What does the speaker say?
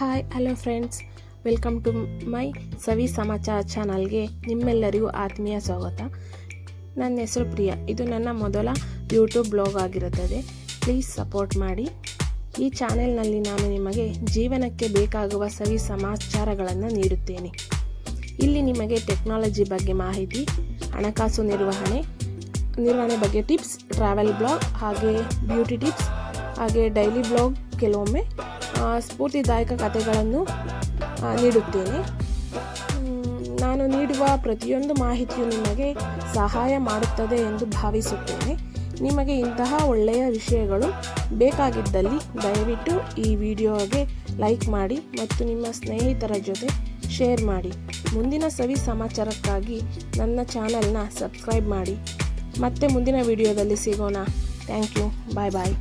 Hi hello friends, welcome to my ಸವಿ ಸಮಾಚಾರ ಚಾನಲ್ಗೆ ನಿಮ್ಮೆಲ್ಲರಿಗೂ ಆತ್ಮೀಯ ಸ್ವಾಗತ. ನನ್ನ ಹೆಸರು ಪ್ರಿಯಾ. ಇದು ನನ್ನ ಮೊದಲ ಯೂಟ್ಯೂಬ್ ಬ್ಲಾಗ್ ಆಗಿರುತ್ತದೆ. ಪ್ಲೀಸ್ ಸಪೋರ್ಟ್ ಮಾಡಿ. ಈ ಚಾನೆಲ್ನಲ್ಲಿ ನಾನು ನಿಮಗೆ ಜೀವನಕ್ಕೆ ಬೇಕಾಗುವ ಸವಿ ಸಮಾಚಾರಗಳನ್ನು ನೀಡುತ್ತೇನೆ. ಇಲ್ಲಿ ನಿಮಗೆ ಟೆಕ್ನಾಲಜಿ ಬಗ್ಗೆ ಮಾಹಿತಿ, ಹಣಕಾಸು ನಿರ್ವಹಣೆ ಬಗ್ಗೆ ಟಿಪ್ಸ್, ಟ್ರಾವೆಲ್ ಬ್ಲಾಗ್, ಹಾಗೆ ಬ್ಯೂಟಿ ಟಿಪ್ಸ್, ಹಾಗೆ ಡೈಲಿ ಬ್ಲಾಗ್, ಕೆಲವೊಮ್ಮೆ ಸ್ಫೂರ್ತಿದಾಯಕ ಕಥೆಗಳನ್ನು ನೀಡುತ್ತೇನೆ. ನಾನು ನೀಡುವ ಪ್ರತಿಯೊಂದು ಮಾಹಿತಿಯು ನಿಮಗೆ ಸಹಾಯ ಮಾಡುತ್ತದೆ ಎಂದು ಭಾವಿಸುತ್ತೇನೆ. ನಿಮಗೆ ಇಂತಹ ಒಳ್ಳೆಯ ವಿಷಯಗಳು ಬೇಕಾಗಿದ್ದಲ್ಲಿ ದಯವಿಟ್ಟು ಈ ವಿಡಿಯೋಗೆ ಲೈಕ್ ಮಾಡಿ ಮತ್ತು ನಿಮ್ಮ ಸ್ನೇಹಿತರ ಜೊತೆ ಶೇರ್ ಮಾಡಿ. ಮುಂದಿನ ಸವಿ ಸಮಾಚಾರಕ್ಕಾಗಿ ನನ್ನ ಚಾನಲ್ನ ಸಬ್ಸ್ಕ್ರೈಬ್ ಮಾಡಿ. ಮತ್ತೆ ಮುಂದಿನ ವಿಡಿಯೋದಲ್ಲಿ ಸಿಗೋಣ. Thank you. Bye bye.